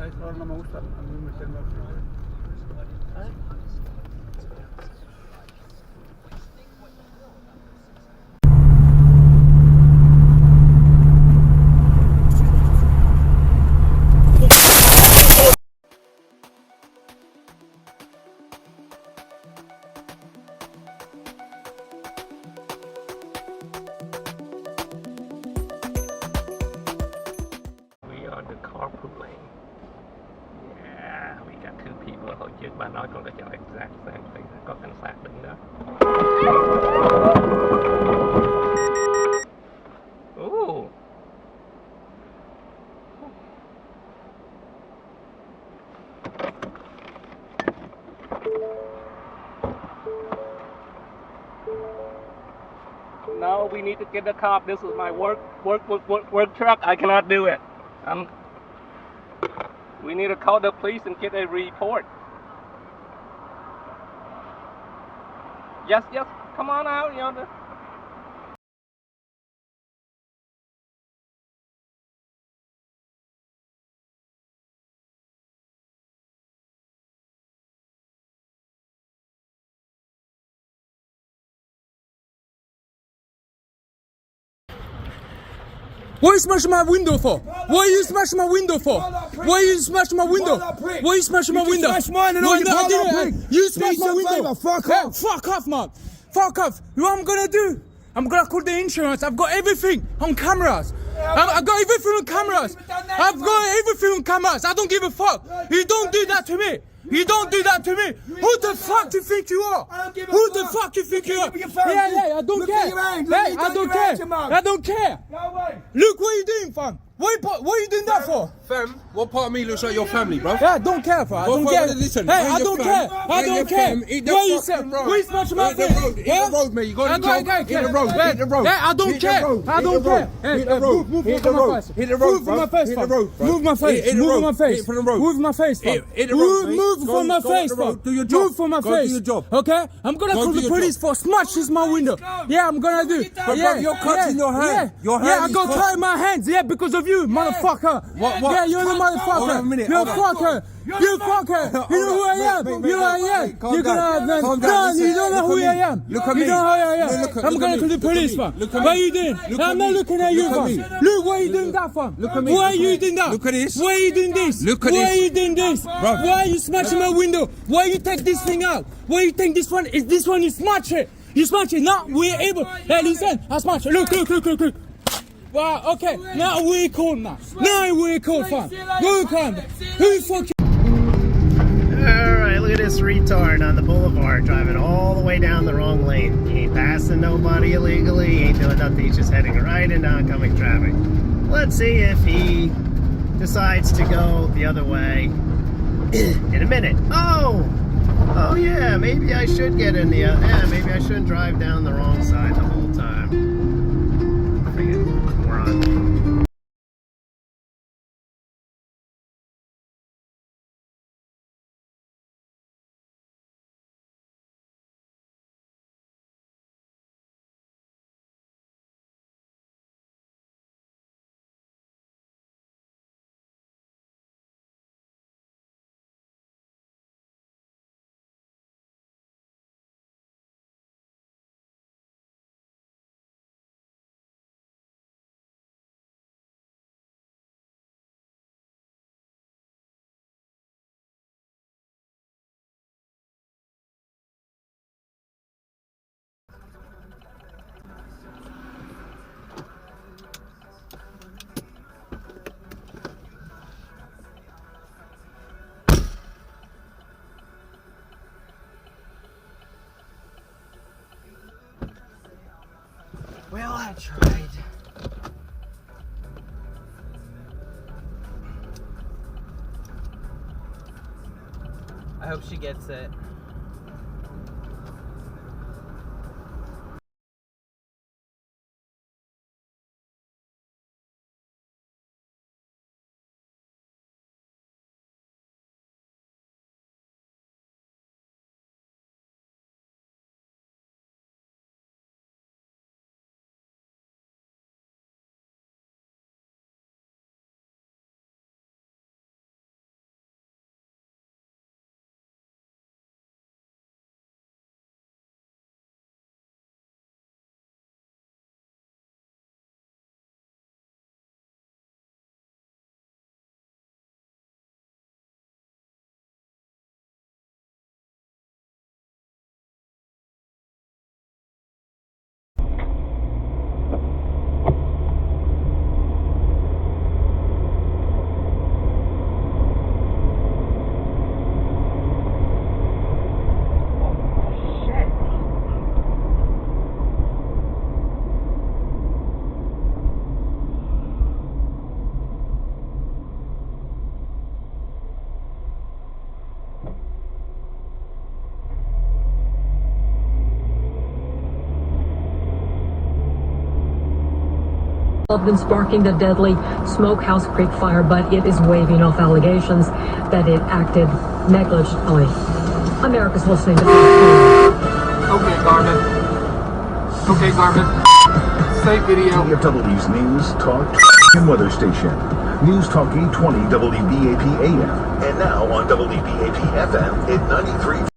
A esa hora no me gusta a mí meterme al frío. We are the carpooling. Yeah, we got two people. Hồi trước bà nói con đã chọn exact same place. Có cảnh sát đứng đó. Ooh. No, we need to get the cop. This is my work truck. I cannot do it. We need to call the police and get a report. Yes, come on out, you know. What are you smashing my window for? What are you smashing my window for? Why are you smashing my window? Why are you smashing my window? Smash mine and all you didn't. You smashed my window. Fuck off. Fuck off, man. Fuck off. What I'm gonna do? I'm gonna call the insurance. I've got everything on cameras. I've got everything on cameras. I've got everything on cameras. I don't give a fuck. You don't do that to me. You don't do that to me. Who the fuck do you think you are? Who the fuck you think you are? Yeah, I don't care. Hey, I don't care. I don't care. Look what you doing, fam. What are you doing that for? Fam, what part of me looks like your family, bro? Yeah, I don't care, fam. I don't care. Listen, hey, I don't care. I don't care. What you say? What you smashing my face? Hit the road, mate. You got to hit the road. Hit the road. Yeah, I don't care. I don't care. Hit the road. Move from my face. Hit the road. Move from my face. Hit the road. Move my face. Move my face. Move my face. Hit the road. Move from my face. Do your job. Move from my face. Do your job. Okay? I'm gonna call the police for smashes my window. Yeah, I'm gonna do. But your cut's in your hand. Your hand. Yeah, I got cut in my hands. Yeah, because of you, motherfucker. What? Yeah, you're the motherfucker. Hold on a minute. You're a fucker. You fucker. You know who I am. You know who I am. You're gonna no, you don't know who I am. Look at me. You don't know who I am. I'm gonna call the police, fam. What are you doing? I'm not looking at you, fam. Look, why are you doing that, fam? Look at me. Why are you doing that? Look at this. Why are you doing this? Look at Why this. are you doing this? Why are you smashing my window? Why you take this thing out? Why you take this one? Is this one you smash it? You smash it. Now we're able. Hey, listen. I smash it. Look. Wow, okay. Now we're cool now. Now we're cool, fam. Who can? Who fucking? Alright, look at this retard on the boulevard driving all the way down the wrong lane. He ain't passing nobody illegally, he ain't doing nothing, he's just heading right into oncoming traffic. Let's see if he decides to go the other way in a minute. Oh yeah, maybe I should get in the, yeah, maybe I shouldn't drive down the wrong side the whole time. Friggin' moron. Well, I tried. I hope she gets it. been sparking the deadly Smokehouse Creek fire, but it is waving off allegations that it acted negligently. America's listening to Okay, Garmin. Okay, Garmin. Save video. DFW's News, Talk, and Weather Station. News Talk 820 WBAP AM. And now on WBAP FM at 93.